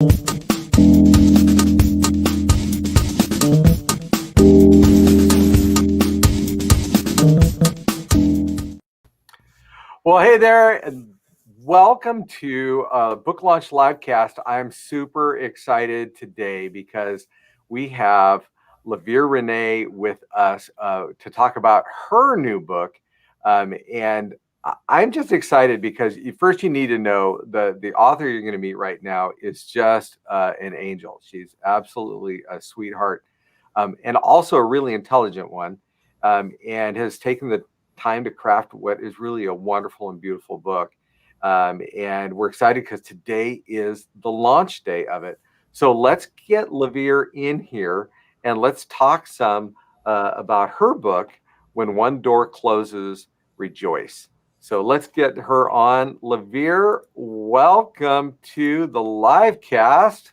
Well, hey there, and welcome to Book Launch Livecast. I'm super excited today because we have LaVeer Renée with us to talk about her new book. And I'm just excited because first you need to know the author you're going to meet right now is just an angel. She's absolutely a sweetheart, and also a really intelligent one, and has taken the time to craft what is really a wonderful and beautiful book. And we're excited because today is the launch day of it. So let's get LaVeer in here and let's talk some about her book, When One Door Closes, Rejoice. So let's get her on. LaVeer, welcome to the live cast.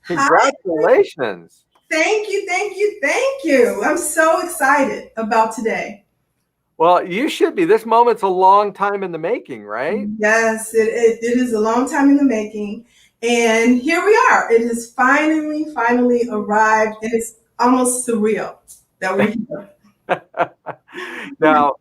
Congratulations. Hi. Thank you. I'm so excited about today. Well, you should be. This moment's a long time in the making, right? Yes, it is a long time in the making. And here we are. It has finally arrived. And it's almost surreal that we're here. Now,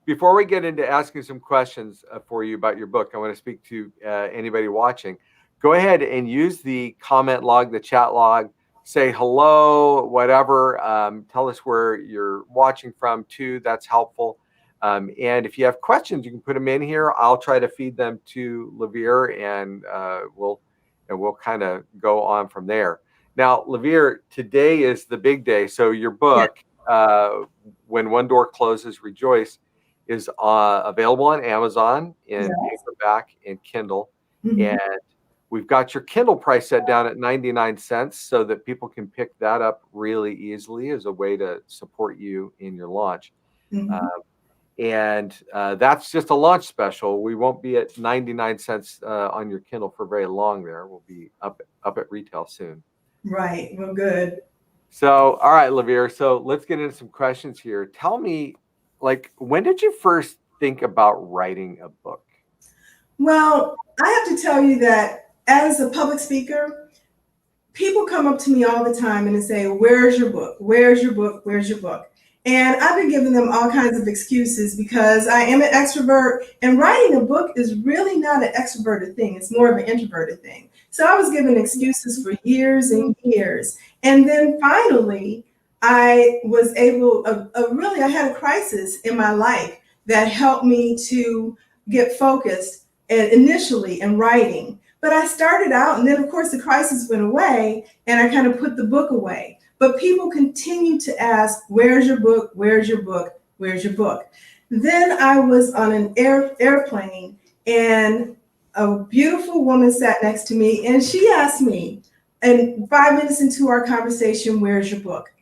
before we get into asking some questions for you about your book, I want to speak to anybody watching. Go ahead and use the comment log, the chat log. Say hello, whatever. Tell us where you're watching from too. That's helpful. And if you have questions, you can put them in here. I'll try to feed them to LaVeer, and we'll kind of go on from there. Now, LaVeer, today is the big day. So your book, When One Door Closes, Rejoice, is available on Amazon in paperback and Kindle, and we've got your Kindle price set down at 99 cents so that people can pick that up really easily as a way to support you in your launch. And that's just a launch special. We won't be at 99 cents on your Kindle for very long there. We'll be up at retail soon. Right. Well, good. So, all right, LaVeer. So let's get into some questions here. Tell me, when did you first think about writing a book? Well, I have to tell you that as a public speaker, people come up to me all the time and they say, "Where's your book? Where's your book? Where's your book?" And I've been giving them all kinds of excuses because I am an extrovert, and writing a book is really not an extroverted thing. It's more of an introverted thing. So I was given excuses for years and years. And then finally, I was able, I had a crisis in my life that helped me to get focused initially in writing. But I started out, and then of course the crisis went away, and I kind of put the book away. But people continue to ask, "Where's your book? Where's your book? Where's your book?" Then I was on an airplane, and a beautiful woman sat next to me, and she asked me, and 5 minutes into our conversation, "Where's your book?"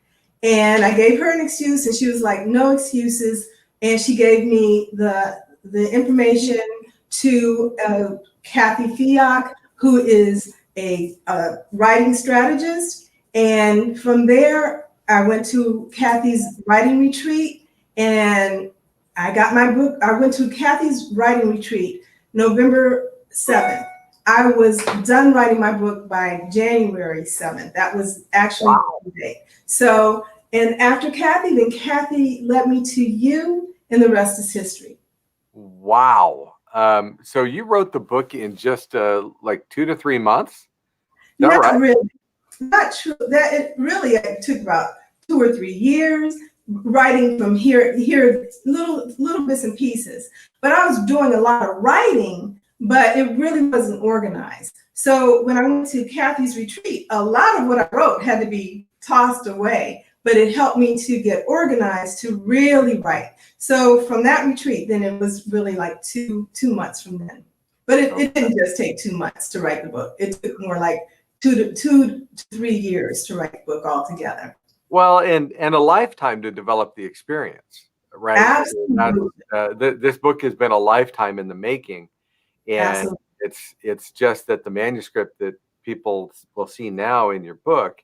And I gave her an excuse, and she was like, "No excuses." And she gave me the information to Kathy Fiak, who is a writing strategist. And from there, I went to Kathy's writing retreat, and I got my book. I went to Kathy's writing retreat November 7th. I was done writing my book by January 7th. That was actually the day. So, and after Kathy, then Kathy led me to you, and the rest is history. Wow. So you wrote the book in just 2 to 3 months? Not right? Really. Not true. That it took about 2 or 3 years writing from here, little bits and pieces. But I was doing a lot of writing, but it really wasn't organized. So when I went to Kathy's retreat, a lot of what I wrote had to be tossed away, but it helped me to get organized to really write. So from that retreat, then it was really like two months from then. But it didn't just take 2 months to write the book. It took more like 2 to 3 years to write the book altogether. Well, and a lifetime to develop the experience, right? Absolutely. This book has been a lifetime in the making, and it's just that the manuscript that people will see now in your book,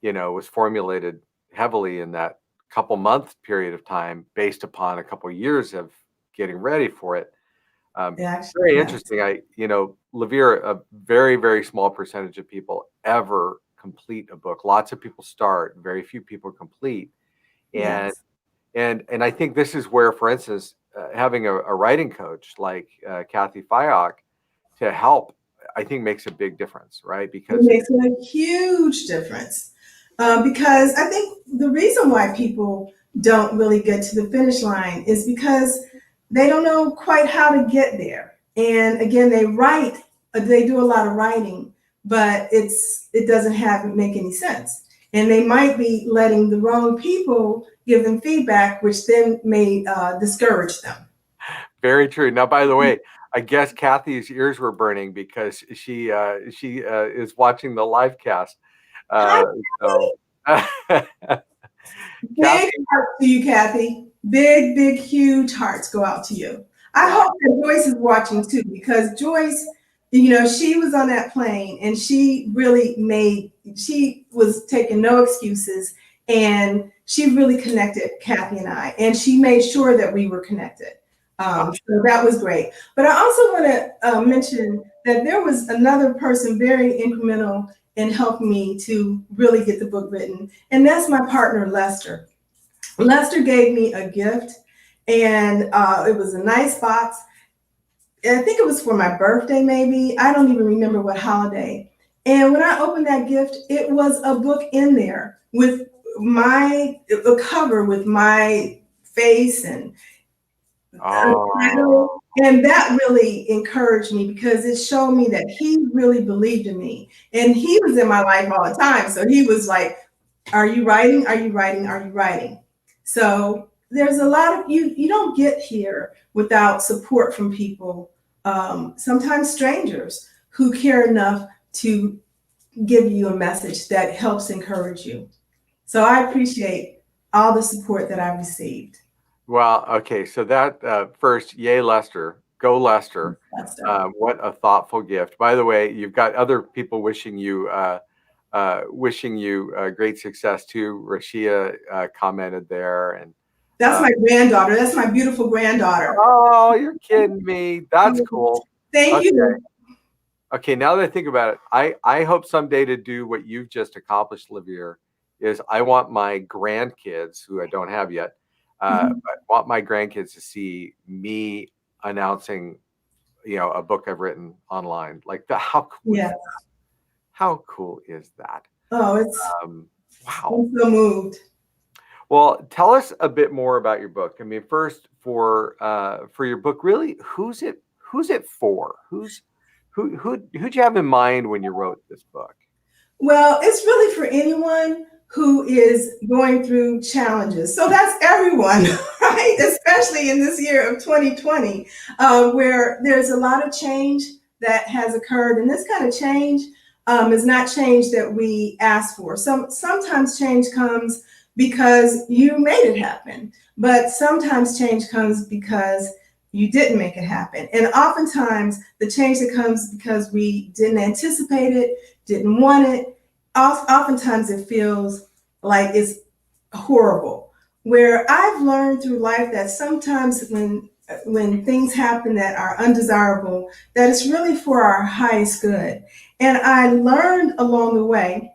was formulated heavily in that couple month period of time based upon a couple years of getting ready for it. Actually, Very yes. interesting. LaVeer, a very, very small percentage of people ever complete a book. Lots of people start, very few people complete. And Yes. and I think this is where, for instance, having a writing coach like Kathy Fyock to help, I think makes a big difference, right? It Because makes a huge difference. Because I think the reason why people don't really get to the finish line is because they don't know quite how to get there. And again, they do a lot of writing, but it doesn't make any sense. And they might be letting the wrong people give them feedback, which then may discourage them. very true. Now, by the way, I guess Kathy's ears were burning because she is watching the live cast. Hi, So, big Kathy, heart to you, Kathy. Big, big, huge hearts go out to you. I wow, hope that Joyce is watching too, because Joyce, she was on that plane and she was taking no excuses, and she really connected Kathy and I, and she made sure that we were connected. So that was great. But I also want to mention that there was another person very incremental in helping me to really get the book written, and that's my partner, Lester. Lester gave me a gift, and it was a nice box. I think it was for my birthday, maybe. I don't even remember what holiday. And when I opened that gift, it was a book in there with a cover with my face and oh, and that really encouraged me, because it showed me that he really believed in me. And he was in my life all the time. So he was like, are you writing? Are you writing? Are you writing? So there's a lot of you don't get here without support from people, sometimes strangers who care enough to give you a message that helps encourage you. So I appreciate all the support that I've received. well, okay. So that first, yay, Lester, go Lester. Lester. What a thoughtful gift. By the way, you've got other people wishing you great success too. Rashia commented there, and That's my granddaughter. That's my beautiful granddaughter. oh, you're kidding me. That's cool. Thank Okay. you. Okay, now that I think about it, I hope someday to do what you've just accomplished, LaVeer, is I want my grandkids, who I don't have yet, I want my grandkids to see me announcing, a book I've written online. Like how cool Yeah. how cool is that? Oh, Wow. I'm so moved. Well, tell us a bit more about your book. I mean, first for your book, really, who's it for? Who'd you have in mind when you wrote this book? Well, it's really for anyone who is going through challenges. So that's everyone, right? Especially in this year of 2020, where there's a lot of change that has occurred. And this kind of change is not change that we ask for. Sometimes change comes because you made it happen, but sometimes change comes because you didn't make it happen. And oftentimes the change that comes because we didn't anticipate it, didn't want it. Oftentimes it feels like it's horrible. Where I've learned through life that sometimes when things happen that are undesirable, that it's really for our highest good. And I learned along the way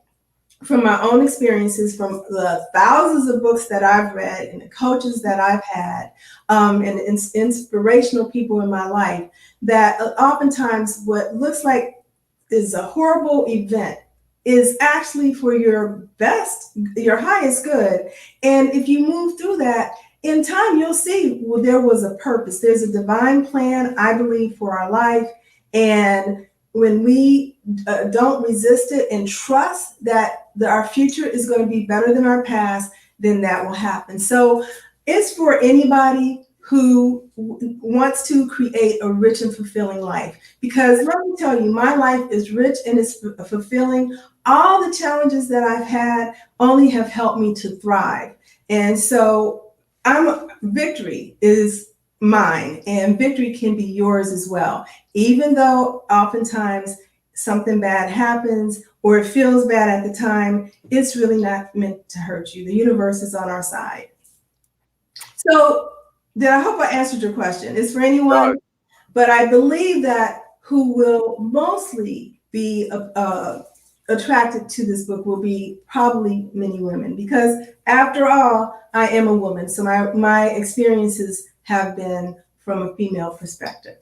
from my own experiences, from the thousands of books that I've read and the coaches that I've had, and inspirational people in my life, that oftentimes what looks like is a horrible event is actually for your best, your highest good. And if you move through that, in time, you'll see, well, there was a purpose. There's a divine plan, I believe, for our life. And when we don't resist it and trust that our future is going to be better than our past, then that will happen. So it's for anybody who wants to create a rich and fulfilling life. Because let me tell you, my life is rich and it's fulfilling. All the challenges that I've had only have helped me to thrive. And so victory is mine, and victory can be yours as well. Even though oftentimes something bad happens or it feels bad at the time, it's really not meant to hurt you. The universe is on our side. So I hope I answered your question. It's for anyone But I believe that who will mostly be attracted to this book will be probably many women, because after all, I am a woman. So my experiences have been from a female perspective.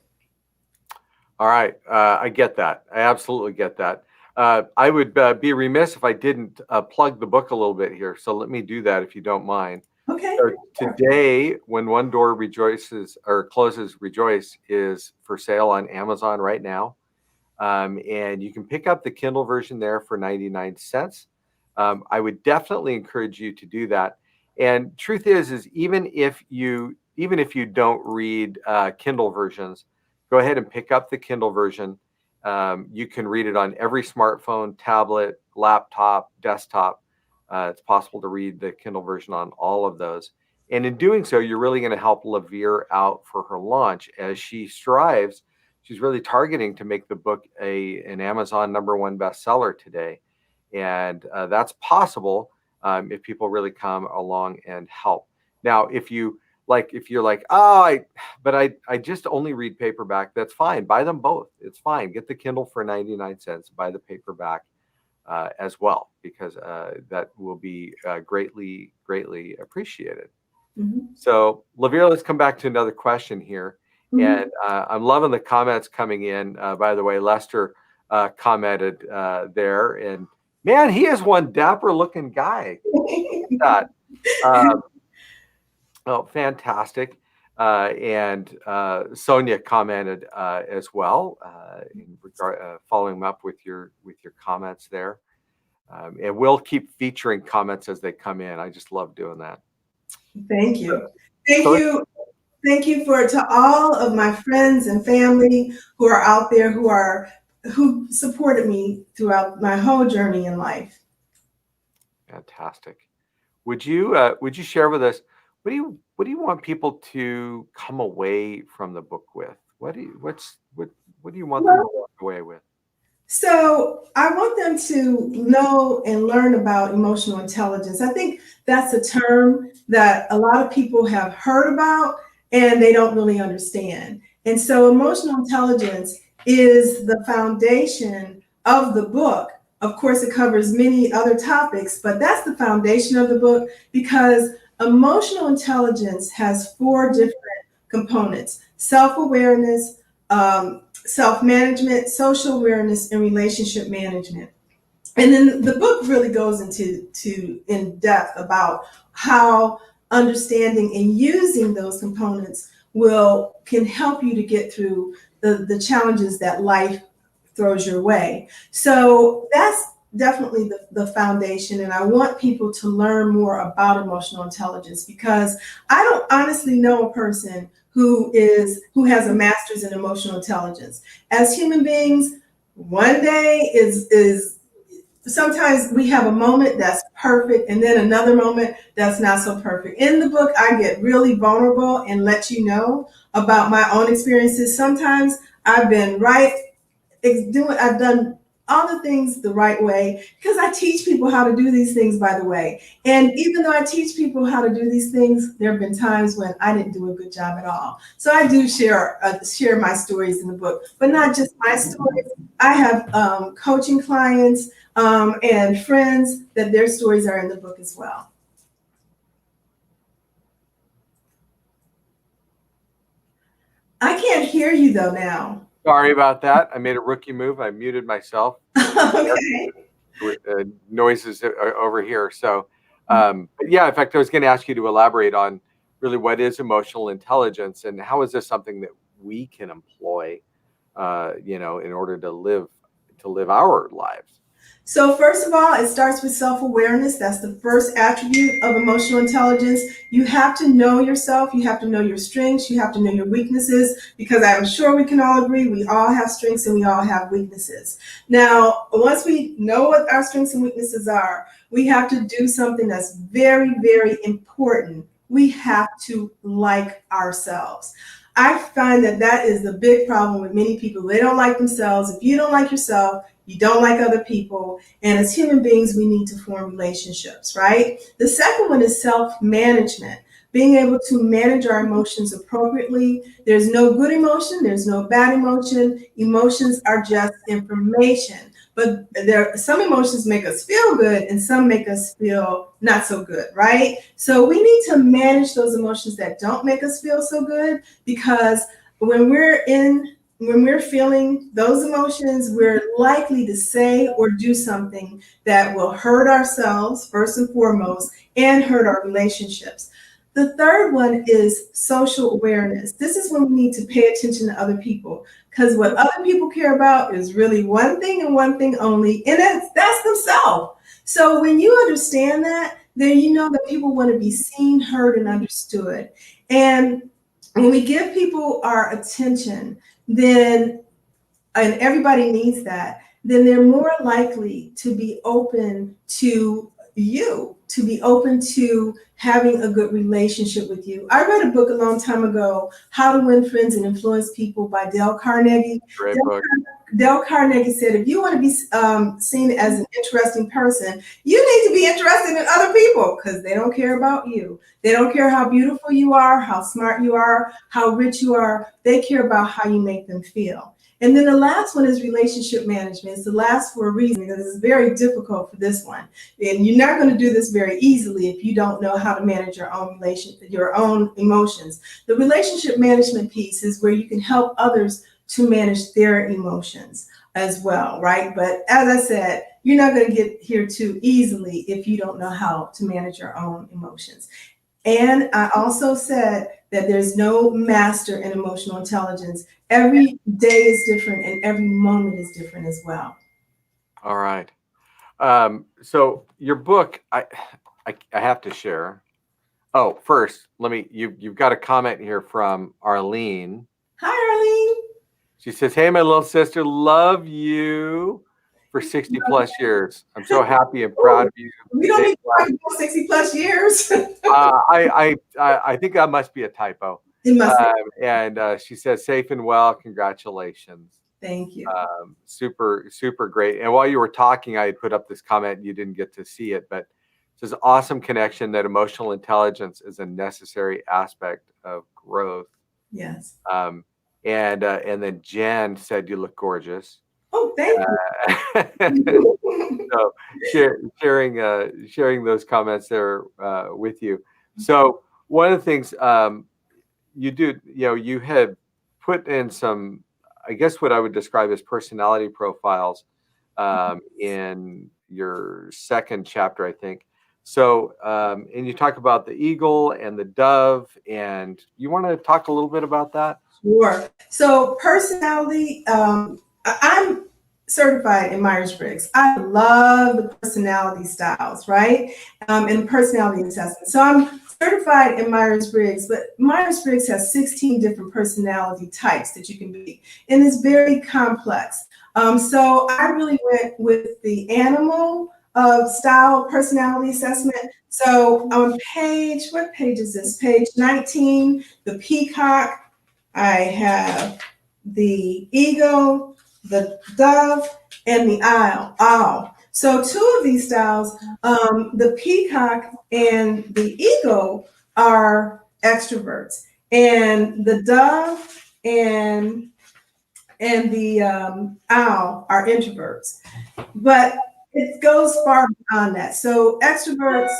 All right. I get that. I absolutely get that. I would be remiss if I didn't plug the book a little bit here. So let me do that if you don't mind. Okay. So today, When One Door Rejoices or Closes, Rejoice is for sale on Amazon right now. And you can pick up the Kindle version there for 99 cents. I would definitely encourage you to do that. And truth is even if you don't read Kindle versions, go ahead and pick up the Kindle version. You can read it on every smartphone, tablet, laptop, desktop. It's possible to read the Kindle version on all of those. And in doing so, you're really going to help LaVeer out for her launch as she strives. She's really targeting to make the book an Amazon #1 bestseller today. And that's possible if people really come along and help. Now, if you're like, oh, I just only read paperback, that's fine. Buy them both. It's fine. Get the Kindle for 99 cents. Buy the paperback as well, because that will be greatly, greatly appreciated. Mm-hmm. So, LaVeer, let's come back to another question here. Mm-hmm. And I'm loving the comments coming in. By the way, Lester commented there, and man, he is one dapper looking guy. That. Oh, fantastic. And Sonia commented as well, in regard, following them up with your comments there. And we'll keep featuring comments as they come in. I just love doing that. Thank you. Thank you. Thank you to all of my friends and family who are out there who supported me throughout my whole journey in life. Fantastic. Would you share with us, what do you want people to come away from the book with? What do you want them to walk away with? So I want them to know and learn about emotional intelligence. I think that's a term that a lot of people have heard about and they don't really understand. And so emotional intelligence is the foundation of the book. Of course, it covers many other topics, but that's the foundation of the book, because emotional intelligence has 4 different components: self-awareness, self-management, social awareness, and relationship management. And then the book really goes into in depth about how understanding and using those components can help you to get through the challenges that life throws your way. So that's definitely the foundation. And I want people to learn more about emotional intelligence, because I don't honestly know a person who has a master's in emotional intelligence. As human beings, one day is sometimes we have a moment that's perfect, and then another moment that's not so perfect. In the book, I get really vulnerable and let you know about my own experiences. Sometimes I've been right, I've done all the things the right way, because I teach people how to do these things, by the way. And even though I teach people how to do these things, there have been times when I didn't do a good job at all. So I do share my stories in the book, but not just my stories. I have coaching clients and friends that their stories are in the book as well. I can't hear you though now. Sorry about that. I made a rookie move. I muted myself. Okay. Noises over here. So, but yeah, in fact, I was going to ask you to elaborate on really what is emotional intelligence, and how is this something that we can employ, in order to live our lives. So first of all, it starts with self-awareness. That's the first attribute of emotional intelligence. You have to know yourself. You have to know your strengths. You have to know your weaknesses, because I'm sure we can all agree we all have strengths and we all have weaknesses. Now, once we know what our strengths and weaknesses are, we have to do something that's very, very important. We have to like ourselves. I find that is the big problem with many people. They don't like themselves. If you don't like yourself, you don't like other people. And as human beings, we need to form relationships, right? The second one is self-management. being able to manage our emotions appropriately. There's no good emotion, there's no bad emotion. Emotions are just information. But some emotions make us feel good and some make us feel not so good, right? So we need to manage those emotions that don't make us feel so good, because when we're feeling those emotions, we're likely to say or do something that will hurt ourselves first and foremost and hurt our relationships. The third one is social awareness. This is when we need to pay attention to other people, because what other people care about is really one thing and one thing only, and that's themselves. So when you understand that, then you know that people want to be seen, heard, and understood. And when we give people our attention, then, and everybody needs that, then they're more likely to be open to you, to be open to having a good relationship with you. I read a book a long time ago, How to Win Friends and Influence People by Dale Carnegie. Great book. Dale Carnegie said, if you want to be seen as an interesting person, you need to be interested in other people, because they don't care about you. They don't care how beautiful you are, how smart you are, how rich you are. They care about how you make them feel. And then the last one is relationship management. It's the last for a reason, because it's very difficult for this one. And you're not going to do this very easily if you don't know how to manage your own emotions. The relationship management piece is where you can help others to manage their emotions as well, right? But as I said, you're not going to get here too easily if you don't know how to manage your own emotions. And I also said that there's no master in emotional intelligence. Every day is different and every moment is different as well. All right. So your book, I have to share. Oh, first, you've got a comment here from Arlene. Hi, Arlene. She says, "Hey, my little sister, love you for 60 plus years. I'm so happy and proud of you." We don't need to talk about 60 plus years. I think that must be a typo. It must be. And she says, "Safe and well. Congratulations." Thank you. Super, super great. And while you were talking, I had put up this comment. You didn't get to see it, but it says, "Awesome connection that emotional intelligence is a necessary aspect of growth." Yes. And then Jen said, "You look gorgeous." Oh, thank you. So sharing those comments there with you. So one of the things you do, you have put in some, I guess what I would describe as personality profiles in your second chapter, I think. So, and you talk about the eagle and the dove, and you want to talk a little bit about that? Sure. So personality, I'm certified in Myers-Briggs. I love the personality styles, right? And personality assessment. So I'm certified in Myers-Briggs, but Myers-Briggs has 16 different personality types that you can be, and it's very complex. So I really went with the animal style personality assessment. So on what page is this? Page 19, the peacock. I have the eagle, the dove, and the owl. So two of these styles, the peacock and the eagle, are extroverts, and the dove and the owl are introverts. But it goes far beyond that. So extroverts,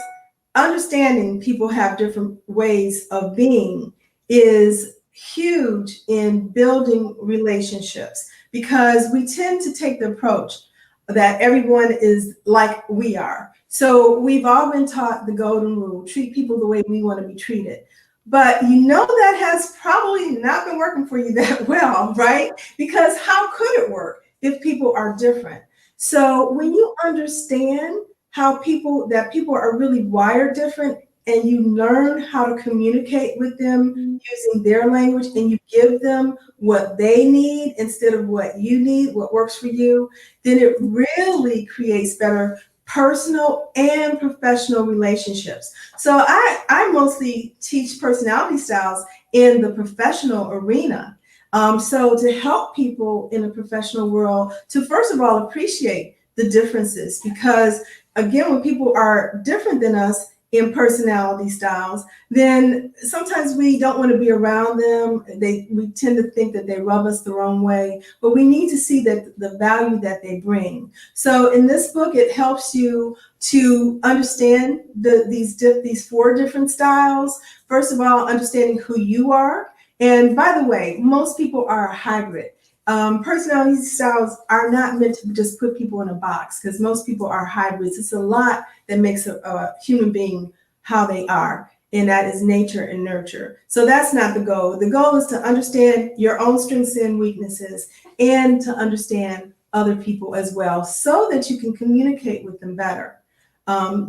understanding people have different ways of being, is huge in building relationships, because we tend to take the approach that everyone is like we are. So we've all been taught the golden rule: treat people the way we want to be treated. But that has probably not been working for you that well, right? Because how could it work if people are different? So when you understand people are really wired different, and you learn how to communicate with them using their language, and you give them what they need instead of what you need, what works for you, then it really creates better personal and professional relationships. So I mostly teach personality styles in the professional arena. So to help people in the professional world to, first of all, appreciate the differences, because again, when people are different than us, in personality styles, then sometimes we don't want to be around them. We tend to think that they rub us the wrong way, but we need to see that the value that they bring. So in this book, it helps you to understand these four different styles. First of all, understanding who you are. And by the way, most people are a hybrid. Personality styles are not meant to just put people in a box, because most people are hybrids. It's a lot that makes a human being how they are, and that is nature and nurture. So that's not the goal. The goal is to understand your own strengths and weaknesses, and to understand other people as well, so that you can communicate with them better.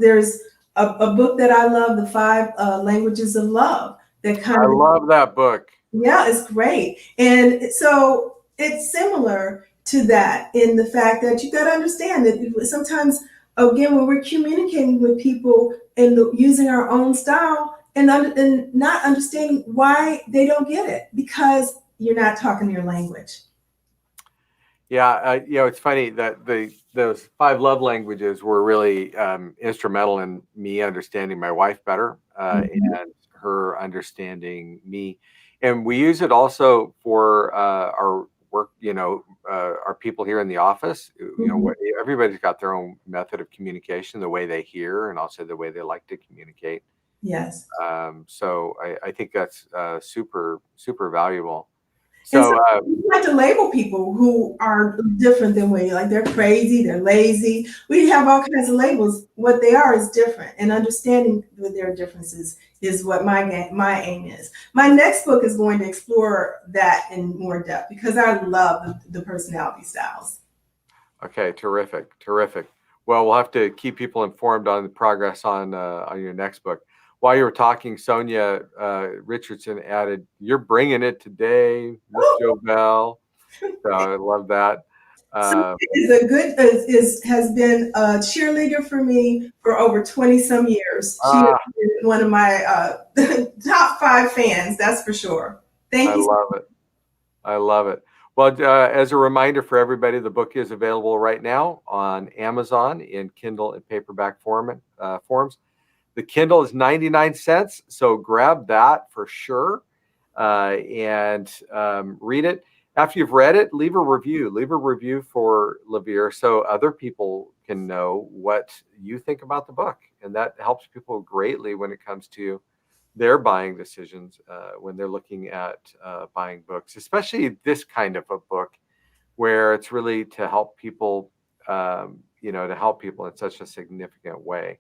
There's a book that I love, The Five Languages of Love. I love that book. Yeah, it's great. And so it's similar to that, in the fact that you got to understand that sometimes, again, when we're communicating with people and using our own style, and not understanding why they don't get it, because you're not talking their language. Yeah, it's funny that those five love languages were really instrumental in me understanding my wife better, and her understanding me. And we use it also for our work, our people here in the office. Everybody's got their own method of communication, the way they hear, and also the way they like to communicate. Yes. So I think that's super, super valuable. So you have to label people who are different than we. Like, they're crazy, they're lazy. We have all kinds of labels. What they are is different, and understanding their differences is what my aim is. My next book is going to explore that in more depth, because I love the personality styles. Okay, terrific. Well, we'll have to keep people informed on the progress on your next book. While you were talking, Sonia Richardson added, "You're bringing it today, Miss Jobell." So I love that. Has been a cheerleader for me for over 20 some years. She is one of my top 5 fans, that's for sure. Thank you. I love it. Well, as a reminder for everybody, the book is available right now on Amazon in Kindle and paperback forms. The Kindle is 99 cents, so grab that for sure, and read it. After you've read it, leave a review. Leave a review for LaVeer so other people can know what you think about the book, and that helps people greatly when it comes to their buying decisions when they're looking at buying books, especially this kind of a book where it's really to help people, to help people in such a significant way.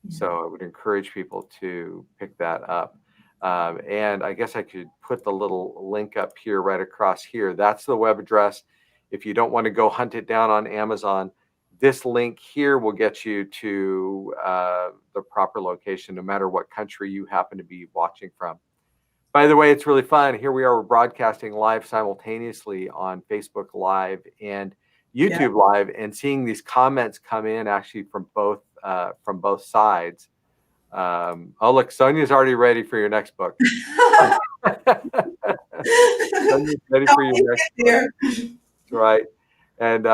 So I would encourage people to pick that up. And I guess I could put the little link up here right across here. That's the web address. If you don't want to go hunt it down on Amazon, this link here will get you to the proper location, no matter what country you happen to be watching from. By the way, it's really fun. Here we are, we're broadcasting live simultaneously on Facebook Live and YouTube Live, and seeing these comments come in actually from both sides. Oh, look, Sonia's already ready for your next book. Sonia's ready for your next book. That's right. And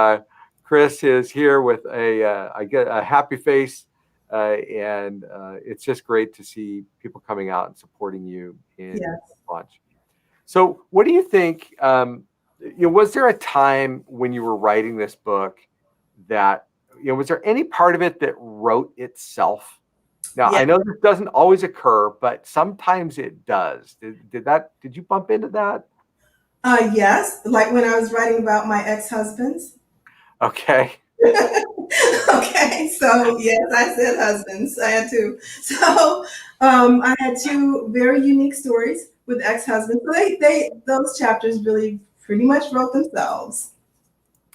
Chris is here with a happy face, and it's just great to see people coming out and supporting you in launch. So, what do you think? Was there a time when you were writing this book that was there any part of it that wrote itself? Now, I know this doesn't always occur, but sometimes it does. Did you bump into that? Yes, like when I was writing about my ex-husbands. Okay. Okay, so yes, I said husbands. I had 2. So I had 2 very unique stories with ex-husbands. So those chapters really pretty much wrote themselves.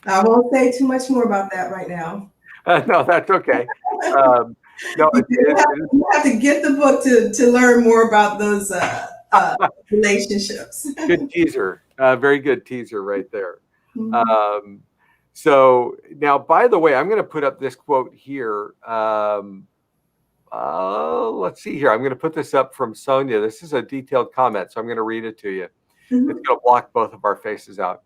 I won't say too much more about that right now. No, that's okay. No, you have to get the book to learn more about those relationships. Good teaser. Very good teaser right there. So now, by the way, I'm going to put up this quote here. Let's see here. I'm going to put this up from Sonia. This is a detailed comment, so I'm going to read it to you. It's going to block both of our faces out.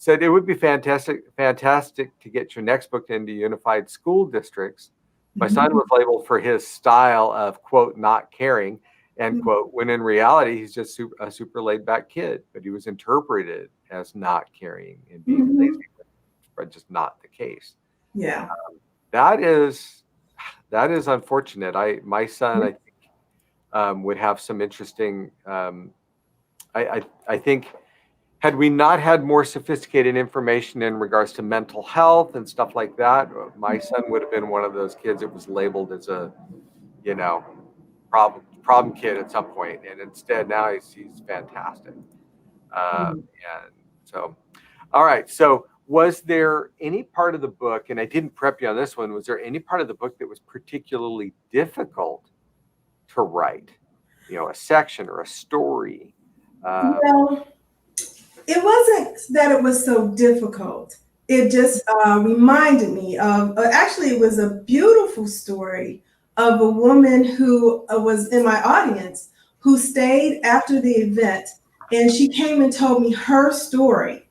Said it would be fantastic to get your next book into unified school districts My son was labeled for his style of, quote, not caring, end quote, when in reality, he's just a super laid back kid, but he was interpreted as not caring and being lazy, but just not the case. Yeah. That is unfortunate. My son, I think, would have some interesting, I think, had we not had more sophisticated information in regards to mental health and stuff like that, my son would have been one of those kids that was labeled as a, you know, problem kid at some point. And instead now he's fantastic. And so, all right. So was there any part of the book, and I didn't prep you on this one, was there any part of the book that was particularly difficult to write? You know, a section or a story? Well, it wasn't that it was so difficult. It just reminded me of, actually, it was a beautiful story of a woman who was in my audience who stayed after the event, and she came and told me her story.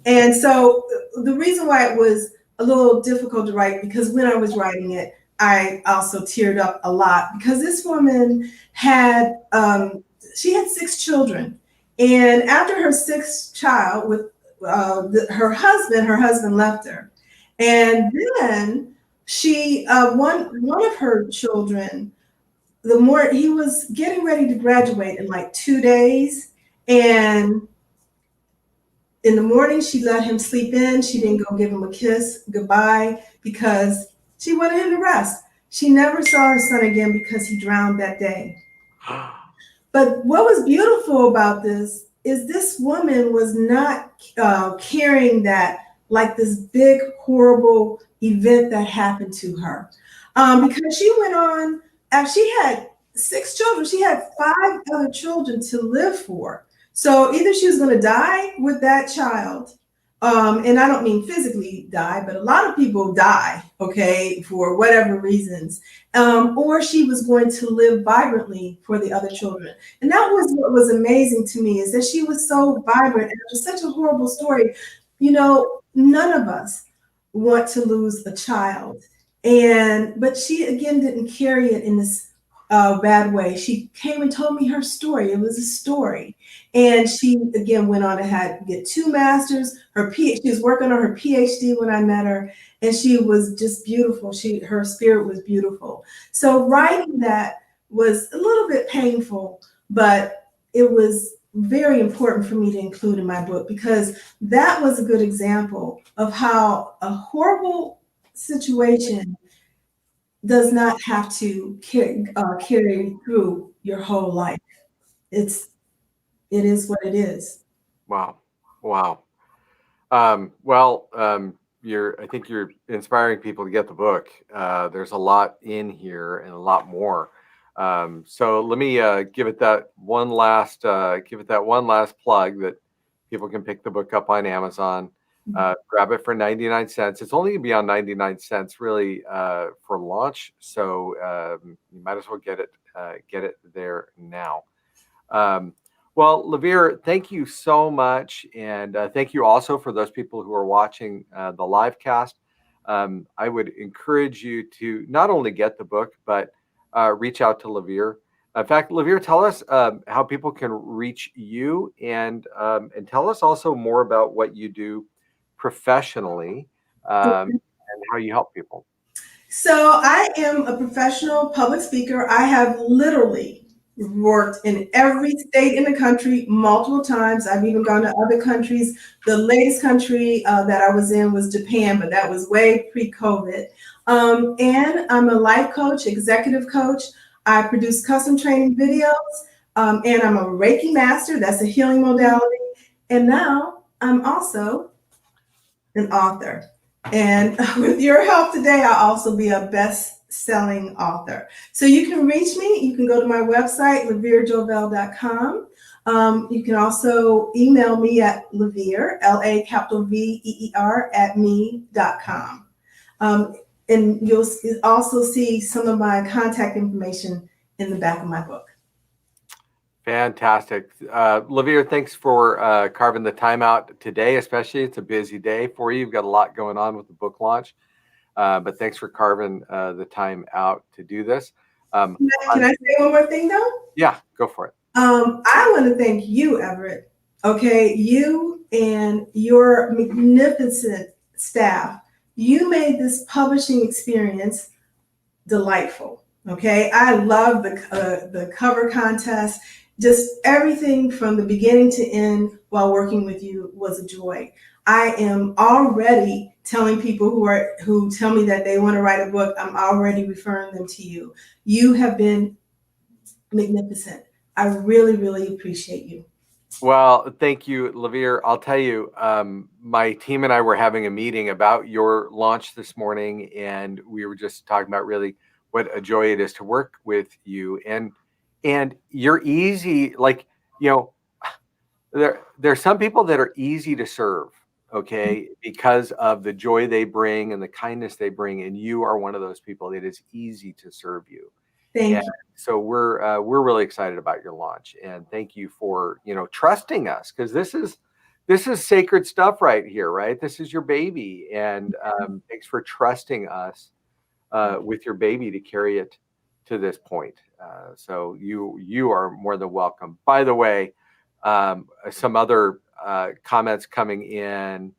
And so the reason why it was a little difficult to write, because when I was writing it, I also teared up a lot, because this woman had, she had 6 children. And after her 6th child with her husband left her. And then she, one of her children, he was getting ready to graduate in like 2 days. And in the morning, she let him sleep in. She didn't go give him a kiss goodbye because she wanted him to rest. She never saw her son again because he drowned that day. But what was beautiful about this is this woman was not carrying that like this big, horrible event that happened to her. Because she went on, she had 6 children. She had 5 other children to live for. So either she was going to die with that child, and I don't mean physically die, but a lot of people die, okay, for whatever reasons, or she was going to live vibrantly for the other children. And that was what was amazing to me, is that she was so vibrant after such a horrible story. You know, none of us want to lose a child, but she again didn't carry it in this bad way. She came and told me her story. It was a story. And she again went on to get 2 masters. She was working on her PhD when I met her, and she was just beautiful. Her spirit was beautiful. So writing that was a little bit painful, but it was very important for me to include in my book, because that was a good example of how a horrible situation does not have to carry through your whole life. It is what it is. Wow. I think you're inspiring people to get the book. There's a lot in here and a lot more. So let me give it that one last plug that people can pick the book up on Amazon. Grab it for 99 cents. It's only gonna be on 99 cents really for launch. So you might as well get it there now. Well, LaVeer, thank you so much. And thank you also for those people who are watching the Livecast. I would encourage you to not only get the book, but reach out to LaVeer. In fact, LaVeer, tell us how people can reach you, and tell us also more about what you do professionally and how you help people. So I am a professional public speaker. I have literally worked in every state in the country multiple times. I've even gone to other countries. The latest country that I was in was Japan, but that was way pre-COVID. And I'm a life coach, executive coach. I produce custom training videos, and I'm a Reiki master. That's a healing modality. And now I'm also an author. And with your help today, I'll also be a best-selling author. So you can reach me. You can go to my website, LaVeerJovell.com. You can also email me at LaVeer, LaVeer, @me.com. And you'll also see some of my contact information in the back of my book. Fantastic. LaVeer, thanks for carving the time out today, especially. It's a busy day for you. You've got a lot going on with the book launch. But thanks for carving the time out to do this. Can I say one more thing though? Yeah, go for it. I want to thank you, Everett. Okay, you and your magnificent staff. You made this publishing experience delightful. Okay, I love the cover contest. Just everything from the beginning to end while working with you was a joy. I am already telling people who tell me that they want to write a book, I'm already referring them to you. You have been magnificent. I really, really appreciate you. Well, thank you, LaVeer. I'll tell you, my team and I were having a meeting about your launch this morning, and we were just talking about really what a joy it is to work with you. And you're easy, like, you know, there's some people that are easy to serve, okay, because of the joy they bring and the kindness they bring, and you are one of those people. It is easy to serve you. Thank And you. so we're really excited about your launch, and thank you for trusting us, because this is sacred stuff right here, right? This is your baby, and thanks for trusting us with your baby to carry it to this point. So you are more than welcome. By the way, some other comments coming in.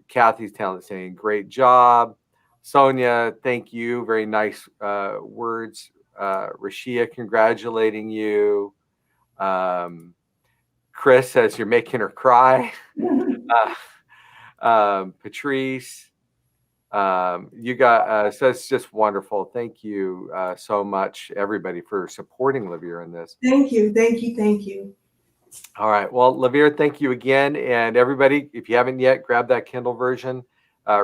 Kathy's saying, great job. Sonia, thank you. Very nice words. Rashia, congratulating you. Chris says you're making her cry. Patrice, you got says just wonderful. Thank you so much, everybody, for supporting LaVeer in this. Thank you. Thank you. Thank you. All right. Well, LaVeer, thank you again. And everybody, if you haven't yet, grab that Kindle version.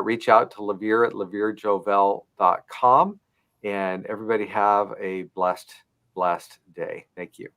Reach out to LaVeer at LaVeerJovell.com. And everybody have a blessed day. Thank you.